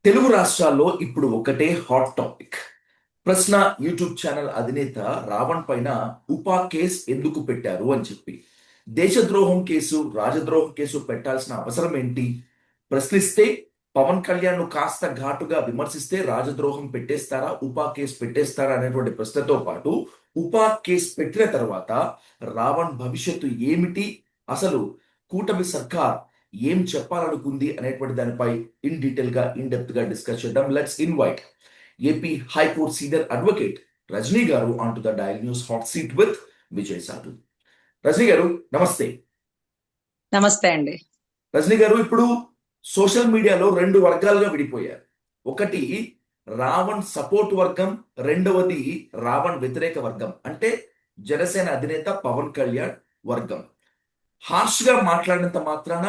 తెలుగు రాష్ట్రాల్లో ఇప్పుడు ఒకటే హాట్ టాపిక్. ప్రశ్న యూట్యూబ్ ఛానల్ అధినేత రావణ్ పైన ఉపా కేస్ ఎందుకు పెట్టారు అని చెప్పి. దేశద్రోహం కేసు, రాజద్రోహం కేసు పెట్టాల్సిన అవసరం ఏంటి? ప్రశ్నిస్తే పవన్ కళ్యాణ్ ను కాస్త ఘాటుగా విమర్శిస్తే రాజద్రోహం పెట్టేస్తారా, ఉపా కేసు పెట్టేస్తారా అనేటువంటి ప్రశ్నతో పాటు ఉపా కేసు పెట్టిన తర్వాత రావణ్ భవిష్యత్తు ఏమిటి, అసలు కూటమి సర్కార్ ఏం చెప్పాలనుకుంది అనేటువంటి దానిపై ఇన్ డీటెయిల్ గా ఇన్ డెప్త్ గా డిస్కస్ చేద్దాం. Let's invite AP high court senior advocate Rajani garu on to the dial news hot seat with Vijay Sadhu. Rajani గారు నమస్తే. నమస్తే అండి. రజనీ గారు, ఇప్పుడు సోషల్ మీడియాలో రెండు వర్గాలుగా విడిపోయారు. ఒకటి రావణ్ సపోర్ట్ వర్గం, రెండవది రావణ్ వ్యతిరేక వర్గం, అంటే జనసేన అధినేత పవన్ కళ్యాణ్ వర్గం. హార్ష్ గా మాట్లాడినంత మాత్రాన,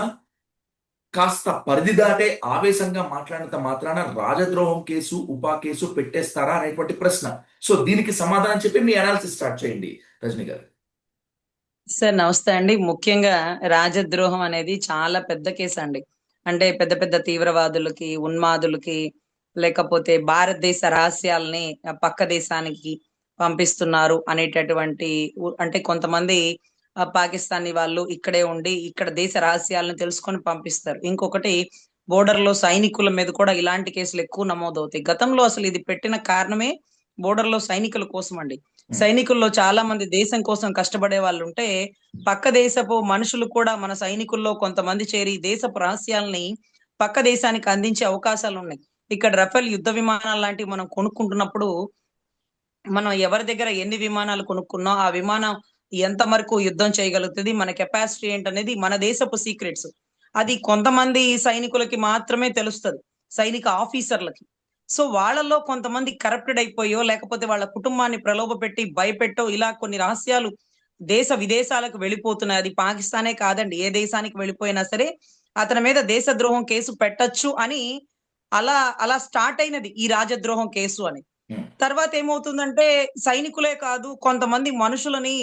కాస్త పరిధి దాటే ఆవేశంగా మాట్లాడినంత మాత్రాన రాజద్రోహం కేసు, ఉపా కేసు పెట్టేస్తారా అనేటువంటి ప్రశ్న. సో దీనికి సమాధానం చెప్పి మీ అనాలిసిస్ స్టార్ట్ చేయండి రజనీ గారు. సార్ నమస్తే అండి. ముఖ్యంగా రాజద్రోహం అనేది చాలా పెద్ద కేసు అండి. అంటే పెద్ద పెద్ద తీవ్రవాదులకి, ఉన్మాదులకి, లేకపోతే భారతదేశ రహస్యాలని పక్క దేశానికి పంపిస్తున్నారు అనేటటువంటి అంటే కొంతమంది పాకిస్తానీ వాళ్ళు ఇక్కడే ఉండి ఇక్కడ దేశ రహస్యాలను తెలుసుకొని పంపిస్తారు. ఇంకొకటి బోర్డర్ లో సైనికుల మీద కూడా ఇలాంటి కేసులు ఎక్కువ నమోదవుతాయి. గతంలో అసలు ఇది పెట్టిన కారణమే బోర్డర్ లో సైనికుల కోసం అండి. సైనికుల్లో చాలా మంది దేశం కోసం కష్టపడే వాళ్ళు ఉంటే పక్క దేశపు మనుషులు కూడా మన సైనికుల్లో కొంతమంది చేరి దేశపు రహస్యాలని పక్క దేశానికి అందించే అవకాశాలు ఉన్నాయి. ఇక్కడ రఫేల్ యుద్ధ విమానాలు లాంటివి మనం కొనుక్కుంటున్నప్పుడు మనం ఎవరి దగ్గర ఎన్ని విమానాలు కొనుక్కున్నాం, ఆ విమానం ఎంత వరకు యుద్ధం చేయగలుగుతుంది, మన కెపాసిటీ ఏంటనేది మన దేశపు సీక్రెట్స్. అది కొంతమంది సైనికులకి మాత్రమే తెలుస్తుంది, సైనిక ఆఫీసర్లకి. సో వాళ్ళలో కొంతమంది కరప్టెడ్ అయిపోయో లేకపోతే వాళ్ళ కుటుంబాన్ని ప్రలోభ పెట్టి భయపెట్టో ఇలా కొన్ని రహస్యాలు దేశ విదేశాలకు వెళ్ళిపోతున్నాయి. అది పాకిస్తానే కాదండి, ఏ దేశానికి వెళ్ళిపోయినా సరే అతని మీద దేశద్రోహం కేసు పెట్టొచ్చు అని అలా అలా స్టార్ట్ అయినది ఈ రాజద్రోహం కేసు అని. తర్వాత ఏమవుతుందంటే సైనికులే కాదు, కొంతమంది మనుషులని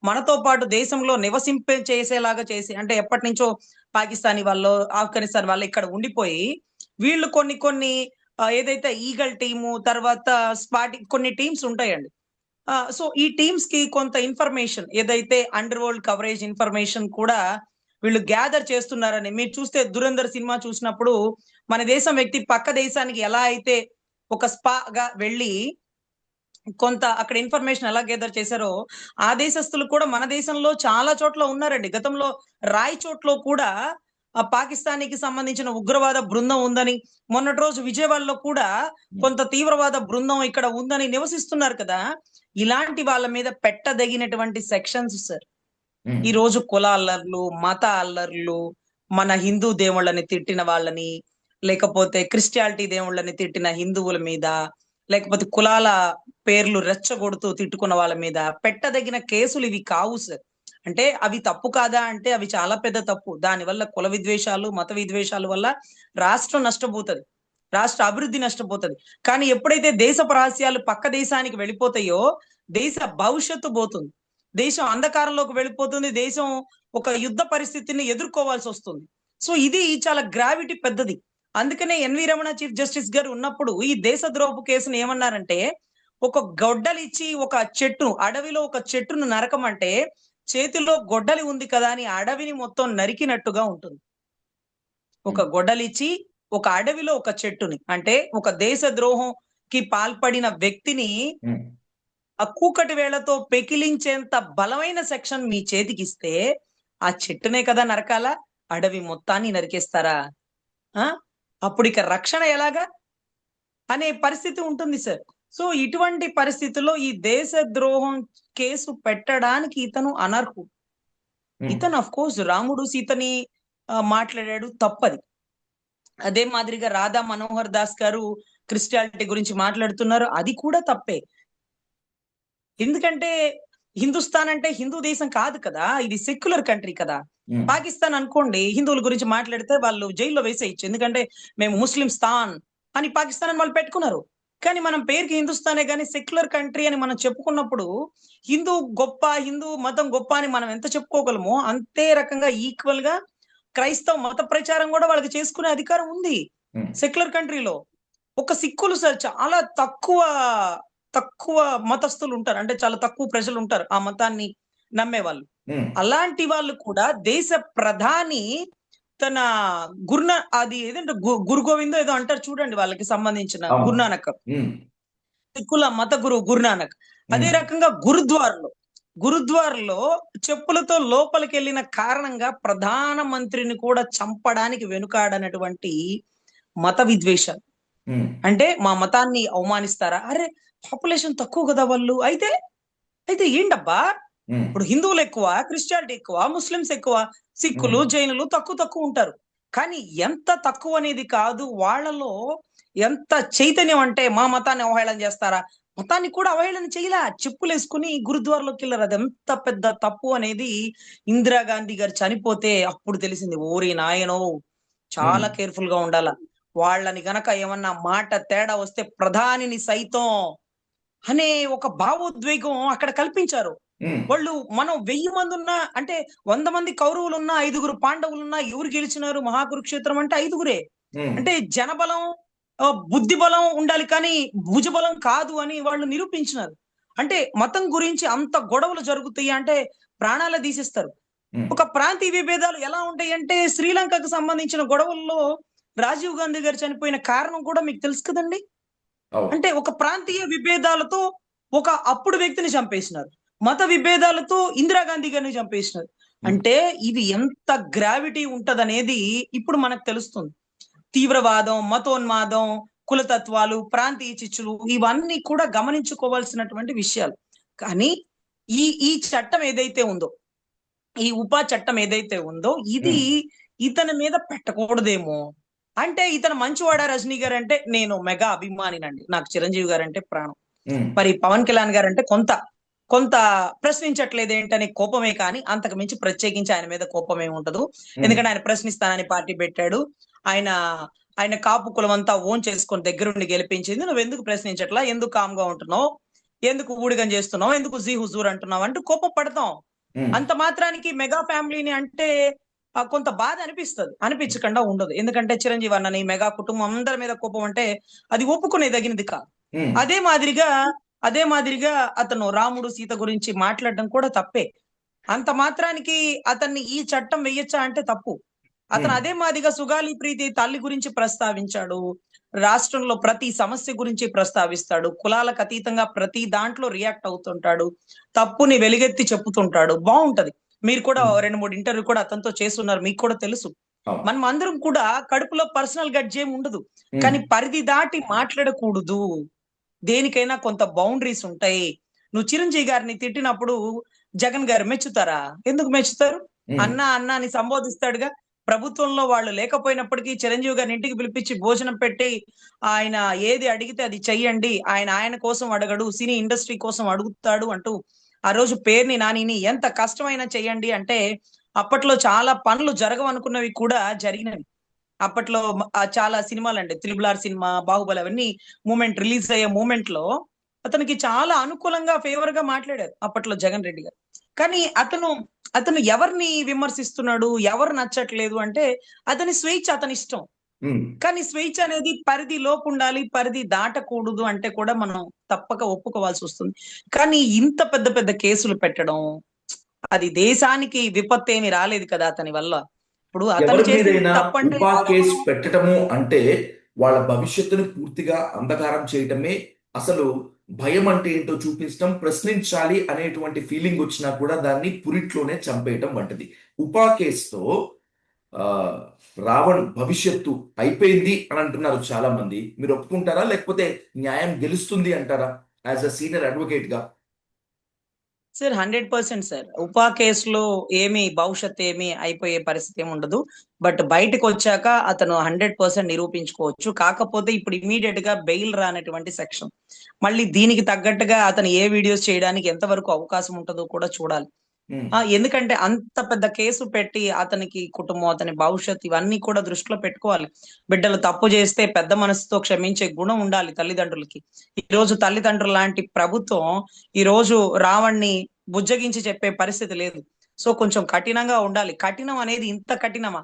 మనతో పాటు దేశంలో నివసింపే చేసేలాగా చేసి, అంటే ఎప్పటి నుంచో పాకిస్తానీ వాళ్ళు, ఆఫ్ఘనిస్తాన్ వాళ్ళు ఇక్కడ ఉండిపోయి వీళ్ళు కొన్ని కొన్ని ఏదైతే ఈగల్ టీము, తర్వాత స్పాటి కొన్ని టీమ్స్ ఉంటాయండి. సో ఈ టీమ్స్ కి కొంత ఇన్ఫర్మేషన్, ఏదైతే అండర్ వరల్డ్ కవరేజ్ ఇన్ఫర్మేషన్ కూడా వీళ్ళు గ్యాదర్ చేస్తున్నారని మీరు చూస్తే దురంధర్ సినిమా చూసినప్పుడు మన దేశం వ్యక్తి పక్క దేశానికి ఎలా అయితే ఒక స్పాగా వెళ్ళి కొంత అక్కడ ఇన్ఫర్మేషన్ ఎలా గ్యాదర్ చేశారో ఆ దేశస్తులు కూడా మన దేశంలో చాలా చోట్ల ఉన్నారండి. గతంలో రాయచోట్లో కూడా పాకిస్తానీకి సంబంధించిన ఉగ్రవాద బృందం ఉందని, మొన్నటి రోజు విజయవాడలో కూడా కొంత తీవ్రవాద బృందం ఇక్కడ ఉందని నివసిస్తున్నారు కదా. ఇలాంటి వాళ్ళ మీద పెట్టదగినటువంటి సెక్షన్స్ సార్. ఈ రోజు కుల అల్లర్లు, మత అల్లర్లు, మన హిందూ దేవుళ్ళని తిట్టిన వాళ్ళని, లేకపోతే క్రిస్టియాలిటీ దేవుళ్ళని తిట్టిన హిందువుల మీద, లేకపోతే కులాల పేర్లు రెచ్చగొడుతూ తిట్టుకున్న వాళ్ళ మీద పెట్టదగిన కేసులు ఇవి కావు సార్. అంటే అవి తప్పు కాదా అంటే అవి చాలా పెద్ద తప్పు. దానివల్ల కుల విద్వేషాలు, మత విద్వేషాల వల్ల రాష్ట్రం నష్టపోతుంది, రాష్ట్ర అభివృద్ధి నష్టపోతుంది. కానీ ఎప్పుడైతే దేశపు రహస్యాలు పక్క దేశానికి వెళ్ళిపోతాయో దేశ భవిష్యత్తు పోతుంది, దేశం అంధకారంలోకి వెళ్ళిపోతుంది, దేశం ఒక యుద్ధ పరిస్థితిని ఎదుర్కోవాల్సి వస్తుంది. సో ఇది చాలా గ్రావిటీ పెద్దది. అందుకనే ఎన్వి రమణ చీఫ్ జస్టిస్ గారు ఉన్నప్పుడు ఈ దేశద్రోహపు కేసును ఏమన్నారంటే, ఒక గొడ్డలిచ్చి ఒక చెట్టు, అడవిలో ఒక చెట్టును నరకమంటే చేతిలో గొడ్డలి ఉంది కదా అని అడవిని మొత్తం నరికినట్టుగా ఉంటుంది. ఒక గొడ్డలిచ్చి ఒక అడవిలో ఒక చెట్టుని, అంటే ఒక దేశద్రోహంకి పాల్పడిన వ్యక్తిని ఆ కూకటి వేళ్లతో పెకిలించేంత బలమైన సెక్షన్ మీ చేతికిస్తే ఆ చెట్టునే కదా నరకాల, అడవి మొత్తాన్ని నరికేస్తారా? అప్పుడు ఇక రక్షణ ఎలాగా అనే పరిస్థితి ఉంటుంది సార్. సో ఇటువంటి పరిస్థితుల్లో ఈ దేశద్రోహం కేసు పెట్టడానికి ఇతను అనర్హుడు. ఇతను అఫ్ కోర్స్ రాముడు సీతని మాట్లాడాడు, తప్పది. అదే మాదిరిగా రాధా మనోహర్ దాస్ గారు క్రిస్టియాలిటీ గురించి మాట్లాడుతున్నారు, అది కూడా తప్పే. ఎందుకంటే హిందుస్థాన్ అంటే హిందూ దేశం కాదు కదా, ఇది సెక్యులర్ కంట్రీ కదా. పాకిస్తాన్ అనుకోండి, హిందువుల గురించి మాట్లాడితే వాళ్ళు జైల్లో వేసేయచ్చు, ఎందుకంటే మేము ముస్లిం స్థాన్ అని పాకిస్తాన్ అని వాళ్ళు పెట్టుకున్నారు. కానీ మనం పేరుకి హిందుస్థానే కానీ సెక్యులర్ కంట్రీ అని మనం చెప్పుకున్నప్పుడు హిందూ గొప్ప, హిందూ మతం గొప్ప అని మనం ఎంత చెప్పుకోగలమో అంతే రకంగా ఈక్వల్ గా క్రైస్తవ మత ప్రచారం కూడా వాళ్ళకి చేసుకునే అధికారం ఉంది సెక్యులర్ కంట్రీలో. ఒక సిక్కులు సార్ చాలా తక్కువ తక్కువ మతస్థులు ఉంటారు. అంటే చాలా తక్కువ ప్రజలు ఉంటారు ఆ మతాన్ని నమ్మేవాళ్ళు. ఉమ్, అలాంటి వాళ్ళు కూడా దేశ ప్రధాని తన అది ఏదంటే గురు గోవిందో ఏదో అంటారు చూడండి, వాళ్ళకి సంబంధించిన అవును. గురునానక్, ఉమ్, సిక్కుల మత గురువు గురునానక్. అదే ఉమ్, రకంగా గురుద్వారలో చెప్పులతో లోపలికి వెళ్ళిన కారణంగా ప్రధానమంత్రిని కూడా చంపడానికి వెనుకాడనటువంటి మత విద్వేషాలు. ఉమ్, అంటే మా మతాన్ని అవమానిస్తారా? అరే, పాపులేషన్ తక్కువ కదా వాళ్ళు. అయితే అయితే ఏంటబ్బా, ఉమ్, ఇప్పుడు హిందువులు ఎక్కువ, క్రిస్టియానిటీ ఎక్కువ, ముస్లిమ్స్ ఎక్కువ, సిక్కులు, ఉమ్, జైనులు తక్కువ తక్కువ ఉంటారు. కానీ ఎంత తక్కువ అనేది కాదు, వాళ్ళలో ఎంత చైతన్యం అంటే మా మతాన్ని అవహేళన చేస్తారా? మతాన్ని కూడా అవహేళన చేయలా, చెప్పులేసుకుని గురుద్వారాలోకి వెళ్ళారు. అది ఎంత పెద్ద తప్పు అనేది ఇందిరాగాంధీ గారు చనిపోతే అప్పుడు తెలిసింది. ఓరి నాయనో, ఉమ్, చాలా కేర్ఫుల్ గా ఉండాల. వాళ్ళని గనక ఏమన్నా మాట తేడా వస్తే ప్రధానిని సైతం అనే ఒక భావోద్వేగం అక్కడ కల్పించారు. ఉమ్, వాళ్ళు మనం 1000 మంది ఉన్నా, అంటే 100 మంది కౌరవులున్నా, 5గురు పాండవులున్నా ఎవరు గెలిచినారు మహాకురుక్షేత్రం అంటే 5గురే. ఉమ్, అంటే జనబలం, బుద్ధి బలం ఉండాలి కానీ భుజబలం కాదు అని వాళ్ళు నిరూపించినారు. అంటే మతం గురించి అంత గొడవలు జరుగుతాయి అంటే ప్రాణాలే తీసేస్తారు. ఉమ్, ఒక ప్రాంతీయ విభేదాలు ఎలా ఉంటాయి అంటే శ్రీలంకకు సంబంధించిన గొడవల్లో రాజీవ్ గాంధీ గారు చనిపోయిన కారణం కూడా మీకు తెలుసు కదండి. అవును. అంటే ఒక ప్రాంతీయ విభేదాలతో ఒక అప్పుడు వ్యక్తిని చంపేసినారు. మత విభేదాలతో ఇందిరాగాంధీ గారిని చంపేసినారు. ఉమ్, అంటే ఇది ఎంత గ్రావిటీ ఉంటదనేది ఇప్పుడు మనకు తెలుస్తుంది. తీవ్రవాదం, మతోన్మాదం, కులతత్వాలు, ప్రాంతీయ చిచ్చులు ఇవన్నీ కూడా గమనించుకోవాల్సినటువంటి విషయాలు. కానీ ఈ చట్టం ఏదైతే ఉందో, ఈ ఉపా చట్టం ఏదైతే ఉందో ఇది ఉమ్, ఇతని మీద పెట్టకూడదేమో. అంటే ఇతను మంచివాడా రజనీ గారు అంటే నేను మెగా అభిమానినండి. నాకు చిరంజీవి గారు అంటే ప్రాణం. ఉమ్, మరి పవన్ కళ్యాణ్ గారు అంటే కొంత కొంత ప్రశ్నించట్లేదు ఏంటనే కోపమే కానీ అంతకు మించి ప్రత్యేకించి ఆయన మీద కోపం ఏమి ఉండదు. ఉమ్, ఎందుకంటే ఆయన ప్రశ్నిస్తానని పార్టీ పెట్టాడు. ఆయన ఆయన కాపు కులం అంతా ఓన్ చేసుకొని దగ్గరుండి గెలిపించింది. నువ్వు ఎందుకు ప్రశ్నించట్లా, ఎందుకు కామ్గా ఉంటున్నావు, ఎందుకు ఊడిగం చేస్తున్నావు, ఎందుకు జీ హుజూర్ అంటున్నావు అంటూ కోపం పడతాం. ఉమ్, అంత మాత్రానికి మెగా ఫ్యామిలీని అంటే కొంత బాధ అనిపిస్తుంది, అనిపించకుండా ఉండదు. ఎందుకంటే చిరంజీవి అన్నని మెగా కుటుంబం అందరి మీద కోపం అంటే అది ఒప్పుకునేదగినది కాదు. ఉమ్, అదే మాదిరిగా అదే మాదిరిగా అతను రాముడు సీత గురించి మాట్లాడడం కూడా తప్పే. అంత మాత్రానికి అతన్ని ఈ చట్టం వెయ్యొచ్చా అంటే తప్పు. అతను ఉమ్, అదే మాదిరిగా సుగాలి ప్రీతి తల్లి గురించి ప్రస్తావించాడు. రాష్ట్రంలో ప్రతి సమస్య గురించి ప్రస్తావిస్తాడు. కులాలకు అతీతంగా ప్రతి దాంట్లో రియాక్ట్ అవుతుంటాడు. తప్పుని వెలుగెత్తి చెప్పుతుంటాడు. బాగుంటది. మీరు కూడా ఉమ్, 2, 3 ఇంటర్వ్యూ కూడా అతనితో చేస్తున్నారు. మీకు కూడా తెలుసు. అవును. మనం అందరం కూడా కడుపులో పర్సనల్ గడ్జ్ ఏమి ఉండదు. ఉమ్, కానీ పరిధి దాటి మాట్లాడకూడదు. దేనికైనా కొంత బౌండరీస్ ఉంటాయి. నువ్వు చిరంజీవి గారిని తిట్టినప్పుడు జగన్ గారు మెచ్చుతారా? ఎందుకు మెచ్చుతారు? ఉమ్, అన్న అన్న అని సంబోధిస్తాడుగా. ప్రభుత్వంలో వాళ్ళు లేకపోయినప్పటికీ చిరంజీవి గారిని ఇంటికి పిలిపించి భోజనం పెట్టి ఆయన ఏది అడిగితే అది చెయ్యండి, ఆయన ఆయన కోసం అడగడు, సినీ ఇండస్ట్రీ కోసం అడుగుతాడు అంటూ ఆ రోజు పేరుని నానిని ఎంత కష్టమైనా చెయ్యండి అంటే అప్పట్లో చాలా పనులు జరగవనుకున్నవి కూడా జరిగినవి. అప్పట్లో చాలా సినిమాలండి. 'త్రిబుల్ ఆర్' సినిమా, 'బాహుబలి' అవన్నీ రిలీజ్ అయ్యే మూమెంట్ లో అతనికి చాలా అనుకూలంగా ఫేవర్ గా మాట్లాడారు అప్పట్లో జగన్ రెడ్డి గారు. కానీ అతను ఎవరిని విమర్శిస్తున్నాడు, ఎవరు నచ్చట్లేదు అంటే అతని స్వేచ్ఛ, అతని ఇష్టం. ఉమ్. కానీ స్వేచ్ఛ అనేది పరిధి లోపు ఉండాలి, పరిధి దాటకూడదు అంటే కూడా మనం తప్పక ఒప్పుకోవాల్సి వస్తుంది. కానీ ఇంత పెద్ద పెద్ద కేసులు పెట్టడం, అది దేశానికి విపత్తేమి రాలేదు కదా అతని వల్ల. ఇప్పుడు అతను ఎవరి చేసింది మీదైనా తప్పంటే ఉపా కేసు మనం పెట్టడము అంటే వాళ్ళ భవిష్యత్తును పూర్తిగా అంధకారం చేయటమే. అసలు భయం అంటే ఏంటో చూపించడం, ప్రశ్నించాలి అనేటువంటి ఫీలింగ్ వచ్చినా కూడా దాన్ని పురిట్లోనే చంపేయటం వంటిది. ఉపా కేసుతో ఆ, రావణ్ భవిష్యత్తు అయిపోయింది అని అంటున్నారు చాలా మంది. మీరు ఒప్పుకుంటారా, లేకపోతే న్యాయం గెలుస్తుంది అంటారా యాజ్ అ సీనియర్ అడ్వకేట్ గా? Sir 100% sir. ఉపా కేసులో ఏమి భవిష్యత్ ఏమి అయిపోయే పరిస్థితి ఏమి ఉండదు. బట్ బయటకు వచ్చాక అతను 100% నిరూపించుకోవచ్చు. కాకపోతే ఇప్పుడు ఇమీడియట్ గా బెయిల్ రానటువంటి సెక్షన్. మళ్ళీ దీనికి తగ్గట్టుగా అతను ఏ వీడియోస్ చేయడానికి ఎంతవరకు అవకాశం ఉంటుందో కూడా చూడాలి. ఉమ్, ఎందుకంటే అంత పెద్ద కేసు పెట్టి అతనికి కుటుంబం, అతని భవిష్యత్ ఇవన్నీ కూడా దృష్టిలో పెట్టుకోవాలి. బిడ్డలు తప్పు చేస్తే పెద్ద మనసుతో క్షమించే గుణం ఉండాలి తల్లిదండ్రులకి. ఈ రోజు తల్లిదండ్రులు లాంటి ప్రభుత్వం ఈ రోజు రావణ్ణి బుజ్జగించి చెప్పే పరిస్థితి లేదు. సో కొంచెం కఠినంగా ఉండాలి. కఠినం అనేది ఇంత కఠినమా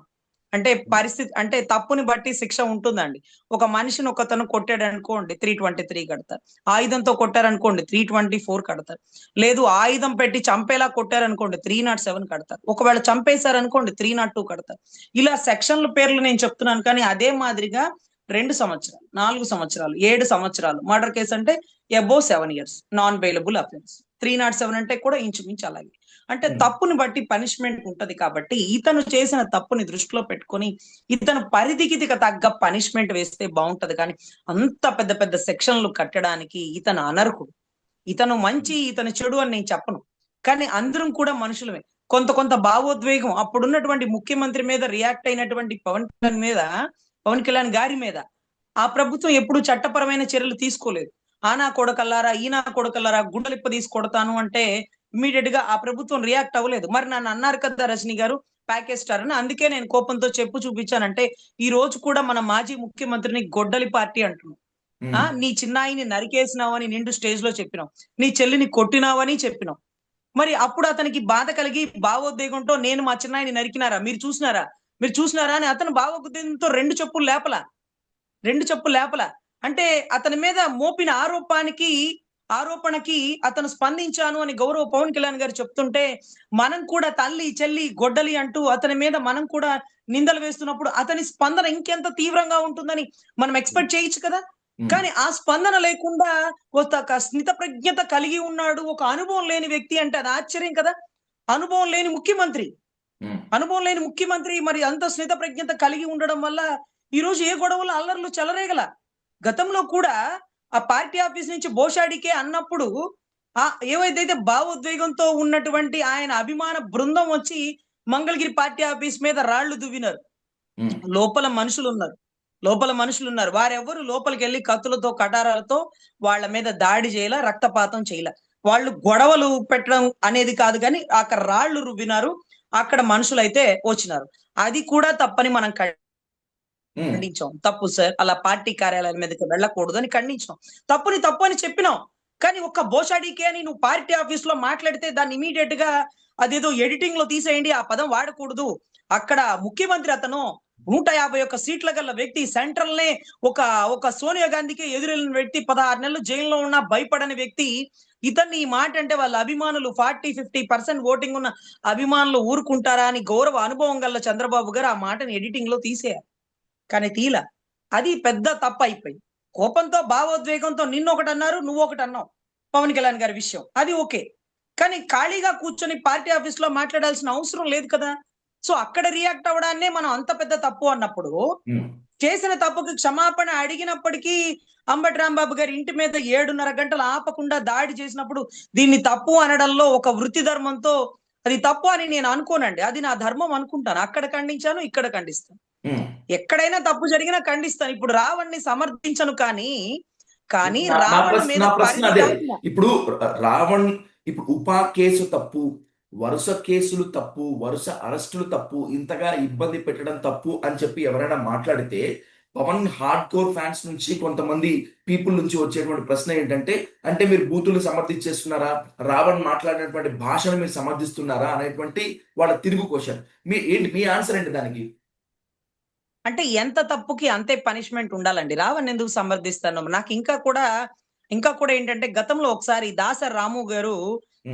అంటే పరిస్థితి అంటే తప్పుని బట్టి శిక్ష ఉంటుందండి. ఒక మనిషిని ఒకతను కొట్టాడు అనుకోండి 323 కడతారు. ఆయుధంతో కొట్టారనుకోండి 324 కడతారు. లేదు ఆయుధం పెట్టి చంపేలా కొట్టారనుకోండి 307 కడతారు. ఒకవేళ చంపేశారనుకోండి 302 కడతారు. ఇలా సెక్షన్ల పేర్లు నేను చెప్తున్నాను కానీ అదే మాదిరిగా 2 సంవత్సరాలు, 4 సంవత్సరాలు, 7 సంవత్సరాలు మర్డర్ కేసు అంటే above 7 years non bailable offence. 307 అంటే కూడా ఇంచుమించు అలాగే. అంటే తప్పుని బట్టి పనిష్మెంట్ ఉంటది కాబట్టి ఇతను చేసిన తప్పుని దృష్టిలో పెట్టుకొని ఇతను పరిధికి తగ్గ పనిష్మెంట్ వేస్తే బాగుంటది. కానీ అంత పెద్ద పెద్ద సెక్షన్లు కట్టడానికి ఇతను అనర్హుడు. ఇతను మంచి ఇతను చెడు అని నేను చెప్పను. కానీ అందరం కూడా మనుషులమే. కొంత కొంత భావోద్వేగం అప్పుడున్నటువంటి ముఖ్యమంత్రి మీద రియాక్ట్ అయినటువంటి పవన్ కళ్యాణ్ గారి మీద ఆ ప్రభుత్వం ఎప్పుడు చట్టపరమైన చర్యలు తీసుకోలేదు. ఆనా కొడకల్లారా ఈనా కొడకల్లారా గుండెలిప్ప తీసి కొడతాను అంటే ఇమీడియట్ గా ఆ ప్రభుత్వం రియాక్ట్ అవ్వలేదు. మరి నన్ను అన్నారు కదా రజనీ గారు ప్యాకేజ్ స్టార్ అని, అందుకే నేను కోపంతో చెప్పు చూపించానంటే ఈ రోజు కూడా మన మాజీ ముఖ్యమంత్రిని గొడ్డలి పార్టీ అంటున్నాం. నీ చిన్నాయిని నరికేసినావని నిండు స్టేజ్ లో చెప్పినాం, నీ చెల్లిని కొట్టినావని చెప్పినాం. మరి అప్పుడు అతనికి బాధ కలిగి భావోద్వేగంతో నేను మా చిన్నాయిని నరికినారా మీరు చూసినారా అని అతను భావోద్వేగంతో రెండు చెప్పులు లేపల అంటే అతని మీద మోపిన ఆరోపణకి అతను స్పందించాను అని గౌరవ పవన్ కళ్యాణ్ గారు చెప్తుంటే మనం కూడా తల్లి చెల్లి గొడ్డలి అంటూ అతని మీద మనం కూడా నిందలు వేస్తున్నప్పుడు అతని స్పందన ఇంకెంత తీవ్రంగా ఉంటుందని మనం ఎక్స్పెక్ట్ చేయొచ్చు కదా. కానీ ఆ స్పందన లేకుండా ఒక స్మిత ప్రజ్ఞత కలిగి ఉన్నాడు ఒక అనుభవం లేని వ్యక్తి అంటే అది ఆశ్చర్యం కదా. అనుభవం లేని ముఖ్యమంత్రి మరి అంత స్మిత ప్రజ్ఞత కలిగి ఉండడం వల్ల ఈ రోజు ఏ గొడవలు అల్లర్లు చెలరేగల. గతంలో కూడా ఆ పార్టీ ఆఫీస్ నుంచి బోషాడికే అన్నప్పుడు ఏవైతే భావోద్వేగంతో ఉన్నటువంటి ఆయన అభిమాన బృందం వచ్చి మంగళగిరి పార్టీ ఆఫీస్ మీద రాళ్లు దువ్వినారు. లోపల మనుషులు ఉన్నారు వారెవ్వరు లోపలికి వెళ్ళి కత్తులతో కటారాలతో వాళ్ళ మీద దాడి చేయాల, రక్తపాతం చేయాల. వాళ్ళు గొడవలు పెట్టడం అనేది కాదు కానీ అక్కడ రాళ్లు రువ్వినారు, అక్కడ మనుషులు అయితే వచ్చినారు. అది కూడా తప్పని మనం ఖండించాం. తప్పు సార్, అలా పార్టీ కార్యాలయాల మీదకి వెళ్ళకూడదు అని ఖండించాం. తప్పు అని చెప్పినాం. కానీ ఒక్క బోషాడికే అని నువ్వు పార్టీ ఆఫీస్ లో మాట్లాడితే దాన్ని ఇమీడియట్ గా అదేదో ఎడిటింగ్ లో తీసేయండి, ఆ పదం వాడకూడదు. అక్కడ ముఖ్యమంత్రి అతను 151 సీట్ల గల వ్యక్తి, సెంట్రల్ నే ఒక సోనియా గాంధీకి ఎదురెళ్ళిన వ్యక్తి, 16 నెలలు జైల్లో ఉన్న భయపడని వ్యక్తి ఇతన్ని ఈ మాట అంటే వాళ్ళ అభిమానులు 40-50% ఓటింగ్ ఉన్న అభిమానులు ఊరుకుంటారా అని గౌరవ అనుభవం గల చంద్రబాబు గారు ఆ మాటని ఎడిటింగ్ లో తీసేయాలి. కానీ తీల. అది పెద్ద తప్పు అయిపోయింది. కోపంతో భావోద్వేగంతో నిన్నొకటి అన్నారు, నువ్వు ఒకటి అన్నావు పవన్ కళ్యాణ్ గారి విషయం, అది ఓకే. కానీ ఖాళీగా కూర్చొని పార్టీ ఆఫీస్ లో మాట్లాడాల్సిన అవసరం లేదు కదా. సో అక్కడ రియాక్ట్ అవ్వడాన్నే మనం అంత పెద్ద తప్పు అన్నప్పుడు చేసిన తప్పుకి క్షమాపణ అడిగినప్పటికీ అంబటి రాంబాబు గారి ఇంటి మీద 7:30 గంటలు ఆపకుండా దాడి చేసినప్పుడు దీన్ని తప్పు అనడంలో ఒక వృత్తి ధర్మంతో అది తప్పు అని నేను అనుకోనండి. అది నా ధర్మం అనుకుంటాను. అక్కడ ఖండించాను, ఇక్కడ ఖండిస్తాను. ఎక్కడైనా తప్పు జరిగినా ఖండిస్తాను. ఇప్పుడు రావణ్ణి సమర్థించను కానీ రావణ్ మీద ఇప్పుడు రావణ్ ఇప్పుడు ఉపా కేసు తప్పు, వరుస కేసులు తప్పు, వరుస అరెస్టులు తప్పు, ఇంతగా ఇబ్బంది పెట్టడం తప్పు అని చెప్పి ఎవరైనా మాట్లాడితే పవన్ హార్డ్ కోర్ ఫ్యాన్స్ నుంచి కొంతమంది పీపుల్ నుంచి వచ్చేటువంటి ప్రశ్న ఏంటంటే, అంటే మీరు బూతులు సమర్థించేస్తున్నారా, రావణ్ మాట్లాడినటువంటి భాషను మీరు సమర్థిస్తున్నారా అనేటువంటి వాళ్ళ తిరుగు క్వశ్చన్. మీ ఆన్సర్ ఏంటి దానికి? అంటే ఎంత తప్పుకి అంతే పనిష్మెంట్ ఉండాలండి. రావణ్ ఎందుకు సమర్థిస్తాను? నాకు ఇంకా కూడా ఏంటంటే గతంలో ఒకసారి దాసర్ రాము గారు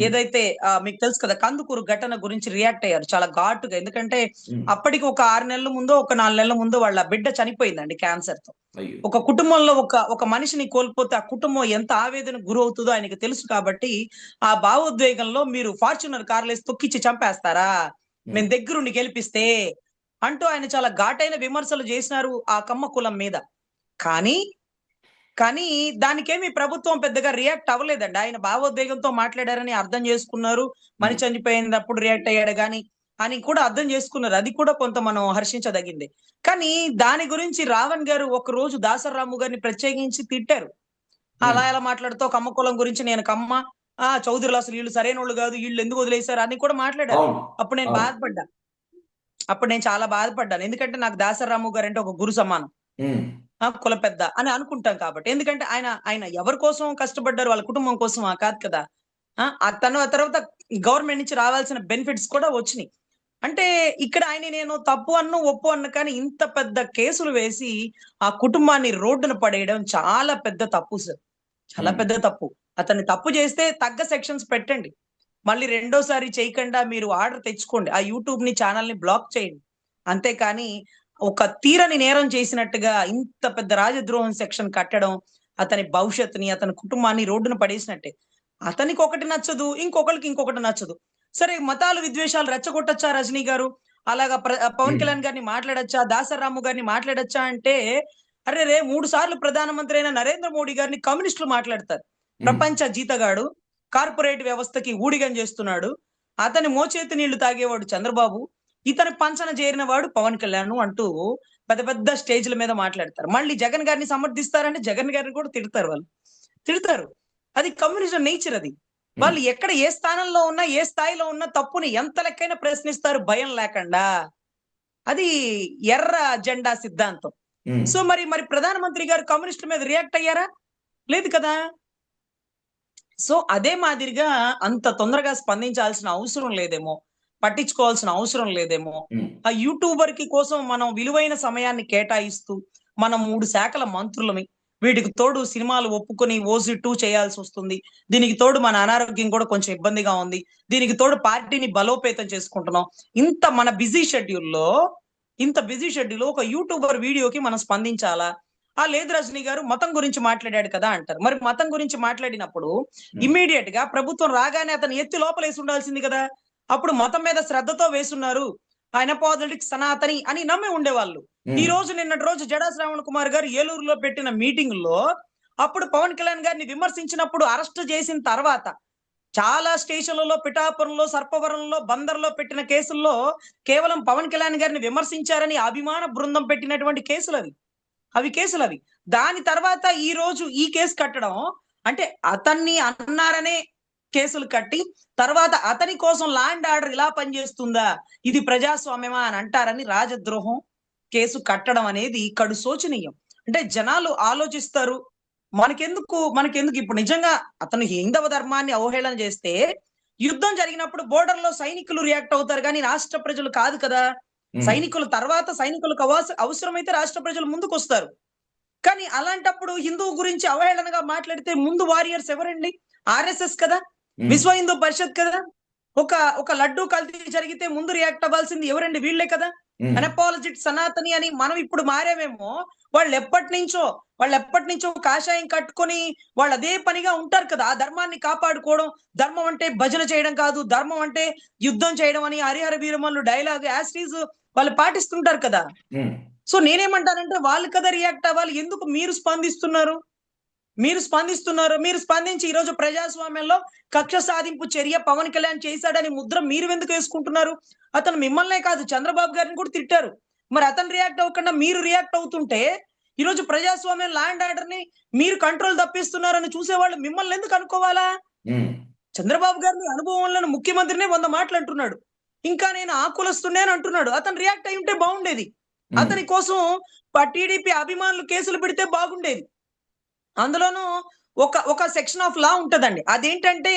ఏదైతే మీకు తెలుసు కదా కందుకూరు ఘటన గురించి రియాక్ట్ అయ్యారు చాలా ఘాటుగా. ఎందుకంటే అప్పటికి ఒక 6 నెలల ముందో ఒక 4 నెలల ముందో వాళ్ళ బిడ్డ చనిపోయిందండి క్యాన్సర్ తో. ఒక కుటుంబంలో ఒక మనిషిని కోల్పోతే ఆ కుటుంబం ఎంత ఆవేదన గురవుతుందో ఆయనకి తెలుసు. కాబట్టి ఆ భావోద్వేగంలో మీరు ఫార్చునర్ కార్లేసి తొక్కిచ్చి చంపేస్తారా మేము దగ్గరుండి గెలిపిస్తే అంటూ ఆయన చాలా ఘాటైన విమర్శలు చేసినారు ఆ కమ్మ కులం మీద. కానీ దానికేమి ప్రభుత్వం పెద్దగా రియాక్ట్ అవ్వలేదండి. ఆయన భావోద్వేగంతో మాట్లాడారని అర్థం చేసుకున్నారు. మనిషి చనిపోయినప్పుడు రియాక్ట్ అయ్యాడు కానీ అని కూడా అర్థం చేసుకున్నారు. అది కూడా కొంత మనం హర్షించదగింది. కానీ దాని గురించి రావణ్ గారు ఒక రోజు దాసరాము గారిని ప్రత్యేకించి తిట్టారు. అలా ఎలా మాట్లాడుతూ కమ్మ కులం గురించి నేను కమ్మ చౌదరులు అసలు వీళ్ళు సరైన వాళ్ళు కాదు, వీళ్ళు ఎందుకు వదిలేశారు అని కూడా మాట్లాడారు. అప్పుడు నేను చాలా బాధపడ్డాను. ఎందుకంటే నాకు దాసరాము గారు అంటే ఒక గురు సమానం, కుల పెద్ద అని అనుకుంటాం కాబట్టి. ఎందుకంటే ఆయన ఎవరి కోసం కష్టపడ్డారు, వాళ్ళ కుటుంబం కోసం కాదు కదా. ఆ తర్వాత గవర్నమెంట్ నుంచి రావాల్సిన బెనిఫిట్స్ కూడా వచ్చినాయి. అంటే ఇక్కడ ఆయన నేను తప్పు అన్ను ఒప్పు అన్న కానీ ఇంత పెద్ద కేసులు వేసి ఆ కుటుంబాన్ని రోడ్డున పడేయడం చాలా పెద్ద తప్పు సార్. చాలా ఉమ్, పెద్ద తప్పు. అతన్ని తప్పు చేస్తే తగ్గ సెక్షన్స్ పెట్టండి. మళ్ళీ రెండోసారి చేయకుండా మీరు ఆర్డర్ తెచ్చుకోండి. ఆ యూట్యూబ్‌ని ఛానెల్‌ని బ్లాక్ చేయండి. అంతేకాని ఒక తీరని నేరం చేసినట్టుగా ఇంత పెద్ద రాజద్రోహం సెక్షన్ కట్టడం, అతని భవిష్యత్తుని, అతని కుటుంబాన్ని రోడ్డున పడేసినట్టే. అతనికొకటి నచ్చదు, ఇంకొకళ్ళకి ఇంకొకటి నచ్చదు. సరే మతాలు విద్వేషాలు రెచ్చగొట్టొచ్చా రజనీ గారు? అలాగా పవన్ ఉమ్, కళ్యాణ్ గారిని మాట్లాడొచ్చా? దాసరాము గారిని మాట్లాడొచ్చా అంటే, అరెరే! 3 సార్లు ప్రధానమంత్రి అయిన నరేంద్ర మోడీ గారిని కమ్యూనిస్టులు మాట్లాడతారు. ఉమ్, ప్రపంచ జీతగాడు, కార్పొరేట్ వ్యవస్థకి ఊడిగం చేస్తున్నాడు. అతని మోచేతి నీళ్లు తాగేవాడు చంద్రబాబు. ఇతని పంచన చేరిన వాడు పవన్ కళ్యాణ్ అంటూ పెద్ద పెద్ద స్టేజ్‌ల మీద మాట్లాడతారు. మళ్ళీ జగన్ గారిని సమర్థిస్తారంటే జగన్ గారిని కూడా తిడతారు వాళ్ళు. తిడతారు. అది కమ్యూనిజం నేచర్ అది. ఉమ్, వాళ్ళు ఎక్కడ ఏ స్థానంలో ఉన్నా, ఏ స్థాయిలో ఉన్నా తప్పుని ఎంత లెక్కైనా ప్రశ్నిస్తారు భయం లేకుండా. అది ఎర్ర జెండా సిద్ధాంతం. ఉమ్, సో మరి ప్రధానమంత్రి గారు కమ్యూనిస్టుల మీద రియాక్ట్ అయ్యారా? లేదు కదా! సో అదే మాదిరిగా అంత తొందరగా స్పందించాల్సిన అవసరం లేదేమో. పట్టించుకోవాల్సిన అవసరం లేదేమో. ఉమ్, ఆ యూట్యూబర్‌కి కోసం మనం విలువైన సమయాన్ని కేటాయిస్తూ, మనం 3 శాఖల మంత్రులమి. వీటికి తోడు సినిమాలు ఒప్పుకొని 'ఓజీ 2' చేయాల్సొస్తుంది. దీనికి తోడు మన అనారోగ్యం కూడా కొంచెం ఇబ్బందిగా ఉంది. దీనికి తోడు పార్టీని బలోపేతం చేసుకుంటున్నాం. ఇంత మన బిజీ షెడ్యూల్‌లో ఒక యూట్యూబర్ వీడియోకి మనం స్పందించాలా? లేదు రజనీ గారు మతం గురించి మాట్లాడాడు కదా అంటారు. మరి మతం గురించి మాట్లాడినప్పుడు ఉమ్, ఇమ్మీడియేట్‌గా ప్రభుత్వం రాగానే అతన్ని ఎత్తి లోపలేసి ఉండాల్సింది కదా! అప్పుడు మతం మీద శ్రద్ధతో వేసున్నారు. ఆయన పాలిటిక్స్ సనాతని అని నమ్మి ఉండేవాళ్ళు. ఈ ఉమ్, రోజు నిన్నటి రోజు జడా శ్రావణ్ కుమార్ గారు ఏలూరులో పెట్టిన మీటింగ్‌లో అప్పుడు పవన్ కళ్యాణ్ గారిని విమర్శించినప్పుడు అరెస్ట్ చేసిన తర్వాత చాలా స్టేషన్‌లలో పిఠాపురంలో, సర్పవరంలో, బందర్‌లో పెట్టిన కేసుల్లో కేవలం పవన్ కళ్యాణ్ గారిని విమర్శించారని అభిమాన బృందం పెట్టినటువంటి కేసులవి. అవి కేసులవి. దాని తర్వాత ఈ రోజు ఈ కేసు కట్టడం అంటే అతన్ని అన్నారనే కేసులు కట్టి, తర్వాత అతని కోసం లా అండ్ ఆర్డర్ ఇలా పనిచేస్తుందా? ఇది ప్రజాస్వామ్యమా అని అంటారని రాజద్రోహం కేసు కట్టడం అనేది కడు శోచనీయం. అంటే జనాలు ఆలోచిస్తారు. మనకెందుకు ఇప్పుడు నిజంగా అతను హైందవ ధర్మాన్ని అవహేళన చేస్తే, యుద్ధం జరిగినప్పుడు బోర్డర్‌లో సైనికులు రియాక్ట్ అవుతారు గానీ రాష్ట్ర ప్రజలు కాదు కదా! ఉమ్, సైనికుల తర్వాత సైనికులకు అవసరమైతే రాష్ట్ర ప్రజలు ముందుకొస్తారు. కానీ అలాంటప్పుడు హిందువు గురించి అవహేళనగా మాట్లాడితే ముందు వారియర్స్ ఎవరండి? ఆర్ఎస్ఎస్ కదా! ఉమ్, విశ్వ హిందూ పరిషత్ కదా! ఒక ఒక లడ్డూ కల్తీ జరిగితే ముందు రియాక్ట్ అవ్వాల్సింది ఎవరండి? వీళ్ళే కదా! ఉమ్, అన్‌అపాలజిట్ సనాతని అని మనం ఇప్పుడు మారామేమో వాళ్ళెప్పటినుంచో కాషాయం కట్టుకొని వాళ్ళు అదే పనిగా ఉంటారు కదా! ఆ ధర్మాన్ని కాపాడుకోవడం, ధర్మం అంటే భజన చేయడం కాదు, ధర్మం అంటే యుద్ధం చేయడం అని 'Harihara Veeramallu' dialogue as it is వాళ్ళు పాటిస్తుంటారు కదా! ఉమ్, సో నేనేమంటానంటే వాళ్ళు కదా రియాక్ట్ అవ్వాలి. ఎందుకు మీరు స్పందిస్తున్నారు? మీరు స్పందించి ఈరోజు ప్రజాస్వామ్యంలో కక్ష సాధింపు చర్య పవన్ కళ్యాణ్ చేశాడని ముద్ర మీరు వేసుకుంటున్నారు? అతను మిమ్మల్నే కాదు చంద్రబాబు గారిని కూడా తిట్టారు. మరి అతను రియాక్ట్ అవ్వకుండా మీరు రియాక్ట్ అవుతుంటే ఈరోజు ప్రజాస్వామ్యం లా అండ్ ఆర్డర్‌ని మీరు కంట్రోల్ తప్పిస్తున్నారని చూసేవాళ్ళు మిమ్మల్ని ఎందుకు అనుకోవాలా? ఉమ్, చంద్రబాబు గారిని అనుభవం లేని ముఖ్యమంత్రినే 100 మాటలు అంటున్నాడు. ఇంకా నేను ఆ కులస్తున్నే అని అంటున్నాడు. అతను రియాక్ట్ అయ్యి ఉంటే బాగుండేది. ఉమ్, అతని కోసం టీడీపీ అభిమానులు కేసులు పెడితే బాగుండేది. అందులోనూ ఒక సెక్షన్ ఆఫ్ లా ఉంటదండి. అదేంటంటే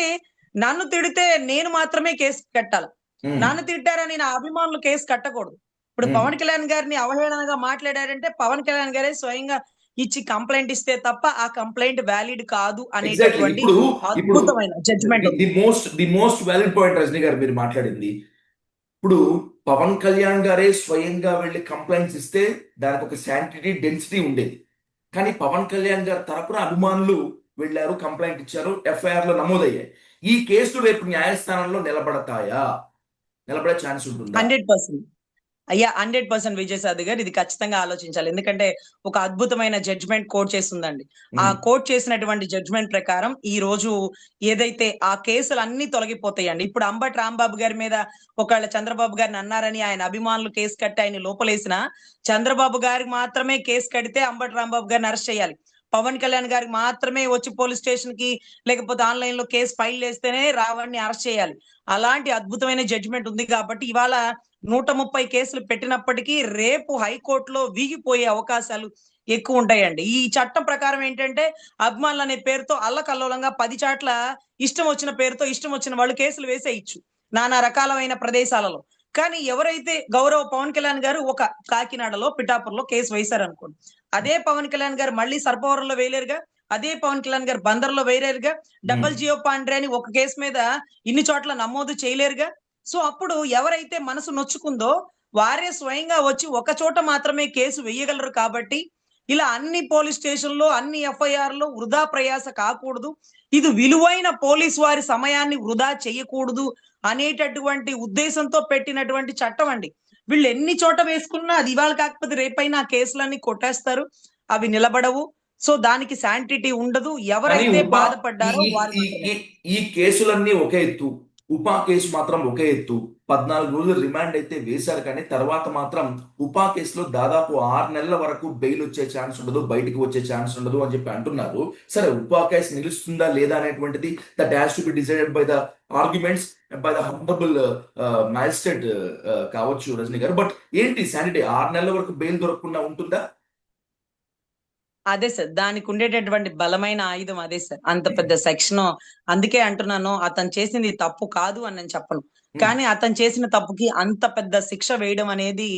నన్ను తిడితే నేను మాత్రమే కేసు కట్టాల. ఉమ్, నన్ను తిట్టారని నా అభిమానులు కేసు కట్టకూడదు. ఇప్పుడు ఉమ్. పవన్ కళ్యాణ్ గారిని అవహేళనగా మాట్లాడారంటే పవన్ కళ్యాణ్ గారే స్వయంగా ఇచ్చి కంప్లెయింట్ ఇస్తే తప్ప ఆ కంప్లెయింట్ వాలిడ్ కాదు ఎగ్జాక్ట్లీ అనేటటువంటి ఇప్పుడు ఇప్పుడు అద్భుతమైన జడ్జ్‌మెంట్ ఉంది. The most valid point Rajani garu మీరు మాట్లాడింది. ఇప్పుడు పవన్ కళ్యాణ్ గారే స్వయంగా వెళ్ళి కంప్లైంట్స్ ఇస్తే దానికి ఒక శాంటిటీ డెన్సిటీ ఉండేది. కానీ పవన్ కళ్యాణ్ గారి తరపున అభిమానులు వెళ్ళారు, కంప్లైంట్ ఇచ్చారు, ఎఫ్ఐఆర్ లో నమోదయ్యాయి. ఈ కేసులు రేపు న్యాయస్థానంలో నిలబడతాయా? నిలబడే ఛాన్స్ ఉంటుందా? 100%. అయ్యా 100% విజయసాయి గారు ఇది ఖచ్చితంగా ఆలోచించాలి. ఎందుకంటే ఒక అద్భుతమైన జడ్జ్‌మెంట్ కోట్ చేసుందండి. ఆ ఉమ్, కోట్ చేసినటువంటి జడ్జ్‌మెంట్ ప్రకారం ఈ రోజు ఏదైతే ఆ కేసులన్నీ తొలగిపోతాయండి. ఇప్పుడు అంబటి రాంబాబు గారి మీద ఒకవేళ చంద్రబాబు గారిని అన్నారని ఆయన అభిమానులు కేసు కట్టి ఆయన్ని లోపలేసినా చంద్రబాబు గారికి మాత్రమే కేసు కడితే అంబటి రాంబాబు గారిని అరెస్ట్ చేయాలి. పవన్ కళ్యాణ్ గారికి మాత్రమే వచ్చి పోలీస్ స్టేషన్‌కి లేకపోతే ఆన్‌లైన్‌లో కేసు ఫైల్ చేస్తేనే రావణ్ణి అరెస్ట్ చేయాలి. అలాంటి అద్భుతమైన జడ్జ్‌మెంట్ ఉంది కాబట్టి ఇవాళ 130 కేసులు పెట్టినప్పటికీ రేపు హైకోర్టులో వీగిపోయే అవకాశాలు ఎక్కువ ఉంటాయండి. ఈ చట్టం ప్రకారం ఏంటంటే అభిమానులనే పేరుతో అల్లకల్లోలంగా 10 చాట్ల ఇష్టం వచ్చిన పేరుతో ఇష్టం వచ్చిన వాళ్ళు కేసులు వేసేయొచ్చు. నానా రకాలమైన ప్రదేశాలలో. కానీ ఎవరైతే గౌరవ పవన్ కళ్యాణ్ గారు ఒక కాకినాడలో పిఠాపురంలో కేసు వేశారు అనుకోండి, అదే పవన్ కళ్యాణ్ గారు మళ్ళీ సర్పవరంలో వేయలేరుగా, అదే పవన్ కళ్యాణ్ గారు బందర్లో వేయలేరుగా, డబల్ జియో పాండ్రే అని ఒక కేసు మీద ఇన్ని చోట్ల నమోదు చేయలేరుగా. సో అప్పుడు ఎవరైతే మనసు నొచ్చుకుందో వారే స్వయంగా వచ్చి ఒక చోట మాత్రమే కేసు వేయగలరు. కాబట్టి ఇలా అన్ని పోలీస్ స్టేషన్లో అన్ని ఎఫ్ఐఆర్లో వృధా ప్రయాస కాకూడదు, ఇది విలువైన పోలీసు వారి సమయాన్ని వృధా చేయకూడదు అనేటటువంటి ఉద్దేశంతో పెట్టినటువంటి చట్టం అండి. వీళ్ళు ఎన్ని చోట వేసుకున్నా అది ఇవాళ కాకపోతే రేపైనా ఆ కేసులన్నీ కొట్టేస్తారు, అవి నిలబడవు. సో దానికి శాంటిటీ ఉండదు. కానీ ఎవరైతే ఉపా ఈ బాధపడ్డారో ఈ వారు ఈ మాత్రమే. ఈ- ఈ కేసులన్నీ ఒకే ఎత్తు, ఉపా కేసు మాత్రం ఒకే ఎత్తు. 14 రోజులు రిమాండ్ అయితే వేశారు, కానీ తర్వాత మాత్రం ఉపా కేసులో దాదాపు 6 నెలల వరకు బెయిల్ వచ్చే ఛాన్స్ ఉండదు, బయటికి వచ్చే ఛాన్స్ ఉండదు అని చెప్పి అంటున్నారు. సరే, ఉపా కేసు నిలుస్తుందా లేదా అనేటువంటిది that has to be decided by the arguments by the humble magistrate కావచ్చు రజనీ గారు. బట్ ఏంటి శానిటీ, 6 నెలల వరకు బెయిల్ దొరకకుండా ఉంటుందా? అదే సార్, దానికి ఉండేటటువంటి బలమైన ఆయుధం అదే సార్, అంత పెద్ద సెక్షన్. అందుకే అంటున్నాను, అతను చేసింది తప్పు కాదు అని నేను చెప్పను, కానీ అతను చేసిన తప్పుకి అంత పెద్ద శిక్ష వేయడం అనేది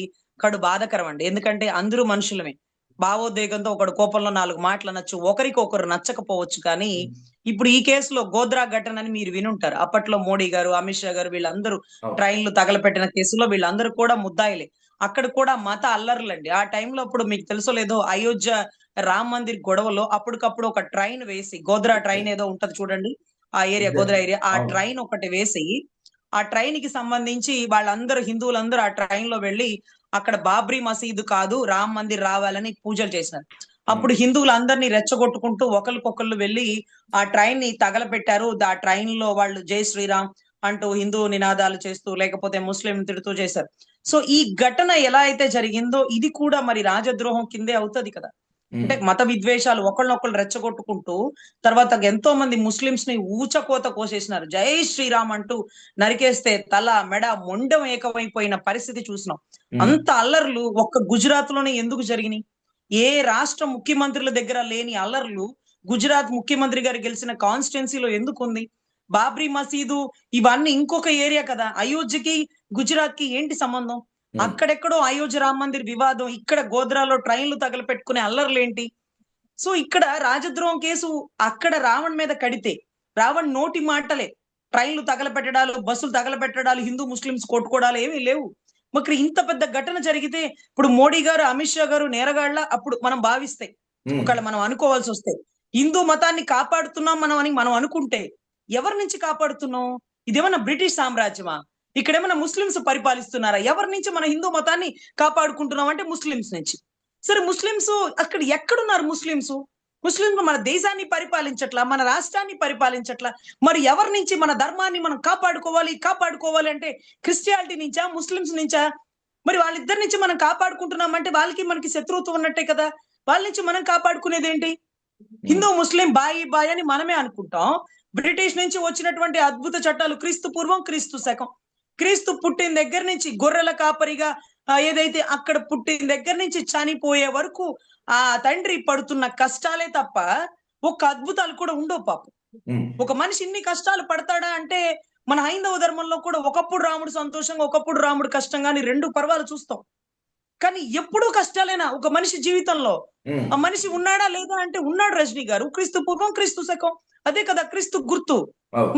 కడు బాధకరం అండి. ఎందుకంటే అందరూ మనుషులమే, భావోద్వేగంతో ఒకడు కోపంలో 4 మాటలు అనొచ్చు, ఒకరికి ఒకరు నచ్చకపోవచ్చు. కానీ ఇప్పుడు ఈ కేసులో గోద్రా ఘటన అని మీరు వినుంటారు. అప్పట్లో మోడీ గారు, అమిత్ షా గారు వీళ్ళందరూ అవును. ట్రైన్లు తగలపెట్టిన కేసులో వీళ్ళందరూ కూడా ముద్దాయిలే. అక్కడ కూడా మత అల్లర్లండి. ఆ టైంలో అప్పుడు మీకు తెలుసో లేదో, అయోధ్య రామ్ మందిర్ గొడవలో అప్పటికప్పుడు ఒక ట్రైన్ వేసి, గోద్రా ట్రైన్ ఏదో ఉంటది చూడండి, ఆ ఏరియా గోద్రా ఏరియా, ఆ అవును. ట్రైన్ ఒకటి వేసి, ఆ ట్రైన్ కి సంబంధించి వాళ్ళందరూ హిందువులందరూ ఆ ట్రైన్ లో వెళ్ళి అక్కడ బాబ్రీ మసీదు కాదు రామ్ మందిర్ రావాలని పూజలు చేసినారు. అప్పుడు హిందువులందరినీ రెచ్చగొట్టుకుంటూ ఒకరికొకళ్ళు వెళ్ళి ఆ ట్రైన్ ని తగలపెట్టారు. ఆ ట్రైన్ లో వాళ్ళు జై శ్రీరామ్ అంటూ హిందూ నినాదాలు చేస్తూ, లేకపోతే ముస్లిం తిడుతూ చేశారు. సో ఈ ఘటన ఎలా అయితే జరిగిందో ఇది కూడా మరి రాజద్రోహం కిందే అవుతది కదా. అంటే మత విద్వేషాలు ఒకళ్ళనొకళ్ళు రెచ్చగొట్టుకుంటూ తర్వాత ఎంతో మంది ముస్లింస్ ని ఊచకోత కోసేసినారు. జై శ్రీరామ్ అంటూ నరికేస్తే తల మెడ మొండెం ఏకమైపోయిన పరిస్థితి చూసినాం. అంత అల్లర్లు ఒక్క గుజరాత్ లోనే ఎందుకు జరిగినాయి? ఏ రాష్ట్ర ముఖ్యమంత్రుల దగ్గర లేని అల్లర్లు గుజరాత్ ముఖ్యమంత్రి గారు గెలిచిన కాన్స్టిట్యున్సీలో ఎందుకు ఉంది? బాబ్రీ మసీదు ఇవన్నీ ఇంకొక ఏరియా కదా. అయోధ్యకి గుజరాత్ కి ఏంటి సంబంధం? అక్కడెక్కడో అయోధ్య రామ మందిర్ వివాదం, ఇక్కడ గోద్రాలో ట్రైన్లు తగలపెట్టుకునే అల్లర్లేంటి? సో ఇక్కడ రాజద్రోహం కేసు అక్కడ రావణ్ మీద కడితే, రావణ్ నోటి మాటలే ట్రైన్లు తగలపెట్టడాలు, బస్సులు తగలపెట్టడాలు, హిందూ ముస్లింస్ కొట్టుకోవడాలు ఏమీ లేవు. మరి ఇంత పెద్ద ఘటన జరిగితే ఇప్పుడు మోడీ గారు, అమిత్ షా గారు నేరగాళ్ళ అప్పుడు మనం భావిస్తే, ఒకవేళ మనం అనుకోవాల్సి వస్తే, హిందూ మతాన్ని కాపాడుతున్నాం మనం అని మనం అనుకుంటే ఎవరి నుంచి కాపాడుతున్నాం? ఇదేమన్నా బ్రిటిష్ సామ్రాజ్యమా? ఇక్కడేమన్నా ముస్లింస్ పరిపాలిస్తున్నారా? ఎవరి నుంచి మన హిందూ మతాన్ని కాపాడుకుంటున్నాం అంటే ముస్లింస్ నుంచి. సరే, ముస్లింస్ అక్కడ ఎక్కడున్నారు? ముస్లింస్ మన దేశాన్ని పరిపాలించట్లా, మన రాష్ట్రాన్ని పరిపాలించట్లా. మరి ఎవరి నుంచి మన ధర్మాన్ని మనం కాపాడుకోవాలి అంటే క్రిస్టియానిటీ నుంచా, ముస్లింస్ నుంచా? మరి వాళ్ళిద్దరి నుంచి మనం కాపాడుకుంటున్నామంటే వాళ్ళకి మనకి శత్రుత్వం ఉన్నట్టే కదా. వాళ్ళ నుంచి మనం కాపాడుకునేది ఏంటి? హిందూ ముస్లిం బాయి అని మనమే అనుకుంటాం. బ్రిటిష్ నుంచి వచ్చినటువంటి అద్భుత చట్టాలు క్రీస్తు పూర్వం, క్రీస్తు శకం, క్రీస్తు పుట్టిన దగ్గర నుంచి గొర్రెల కాపరిగా ఏదైతే అక్కడ పుట్టిన దగ్గర నుంచి చనిపోయే వరకు ఆ తండ్రి పడుతున్న కష్టాలే తప్ప ఒక్క అద్భుతాలు కూడా ఉండవు పాపం. ఒక మనిషి ఇన్ని కష్టాలు పడతాడా అంటే మన హైందవ ధర్మంలో కూడా ఒకప్పుడు రాముడు సంతోషంగా, ఒకప్పుడు రాముడు కష్టంగా అని 2 పర్వాలు చూస్తాం. కానీ ఎప్పుడూ కష్టాలేనా ఒక మనిషి జీవితంలో? ఆ మనిషి ఉన్నాడా లేదా అంటే ఉన్నాడు రజనీ గారు. క్రీస్తు పూర్వం, క్రీస్తు శకం, అదే కదా క్రీస్తు గుర్తు.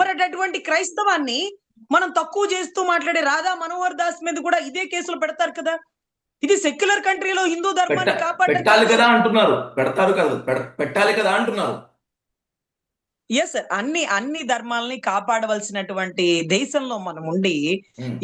మరి అటువంటి క్రైస్తవాన్ని మనం తక్కువ చేస్తూ మాట్లాడే రాధా మనోహర్ దాస్ మీద కూడా ఇదే కేసులు పెడతారు కదా. ఇది సెక్యులర్ కంట్రీలో హిందూ ధర్మాన్ని పెట్టాలి కదా కాపాడటం. అంటున్నారు, పెడతారు కదా, పెట్టాలి కదా అంటున్నారు. ఎస్ సార్, అన్ని ధర్మాలని కాపాడవలసినటువంటి దేశంలో మనం ఉండి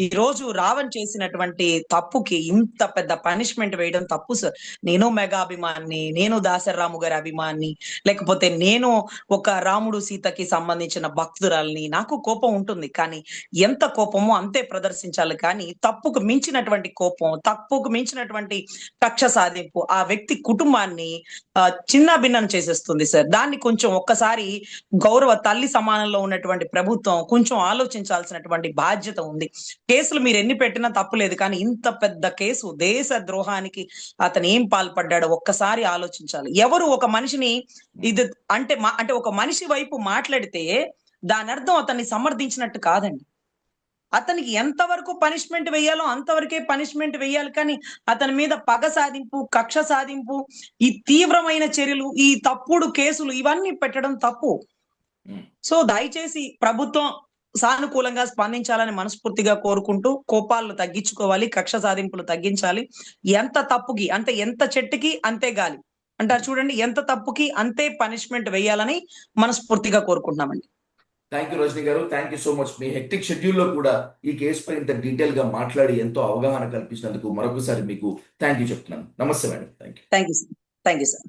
ఈ రోజు రావణ్ చేసినటువంటి తప్పుకి ఇంత పెద్ద పనిష్మెంట్ వేయడం తప్పు సార్. నేను మెగా అభిమాని, నేను దాసరాము గారి అభిమాని, లేకపోతే నేను ఒక రాముడు సీతకి సంబంధించిన భక్తురాల్ని, నాకు కోపం ఉంటుంది. కానీ ఎంత కోపమో అంతే ప్రదర్శించాలి. కానీ తప్పుకు మించినటువంటి కోపం, తప్పుకు మించినటువంటి కక్ష సాధింపు ఆ వ్యక్తి కుటుంబాన్ని చిన్న భిన్నం చేసేస్తుంది సార్. దాన్ని కొంచెం ఒక్కసారి గౌరవ తల్లి సమానంలో ఉన్నటువంటి ప్రభుత్వం కొంచెం ఆలోచించాల్సినటువంటి బాధ్యత ఉంది. కేసులు మీరు ఎన్ని పెట్టినా తప్పులేదు, కానీ ఇంత పెద్ద కేసు దేశ ద్రోహానికి అతను ఏం పాల్పడ్డాడో ఒక్కసారి ఆలోచించాలి. ఎవరు ఒక మనిషిని ఇది అంటే ఒక మనిషి వైపు మాట్లాడితే దాని అర్థం అతన్ని సమర్థించినట్టు కాదండి. అతనికి ఎంతవరకు పనిష్మెంట్ వేయాలో అంతవరకే పనిష్మెంట్ వేయాలి, కానీ అతని మీద పగ సాధింపు, కక్ష సాధింపు, ఈ తీవ్రమైన చర్యలు, ఈ తప్పుడు కేసులు ఇవన్నీ పెట్టడం తప్పు. ఉమ్. సో దయచేసి ప్రభుత్వం సానుకూలంగా స్పందించాలని మనస్ఫూర్తిగా కోరుకుంటూ, కోపాలను తగ్గించుకోవాలి, కక్ష సాధింపులు తగ్గించాలి. ఎంత తప్పుకి అంటే ఎంత చెట్టుకి అంతే గాలి అంటారు చూడండి, ఎంత తప్పుకి అంతే పనిష్మెంట్ వేయాలని మనస్ఫూర్తిగా కోరుకుంటున్నామండి. థ్యాంక్ యూ రజనీ గారు, thank you so much. Me hectic షెడ్యూల్లో కూడా ఈ కేసుపై ఇంత డీటెయిల్ గా మాట్లాడి ఎంతో అవగాహన కల్పించినందుకు మరొకసారి మీకు థ్యాంక్ యూ చెప్తున్నాను. నమస్తే madam. Thank you. Thank you sir. Thank you sir.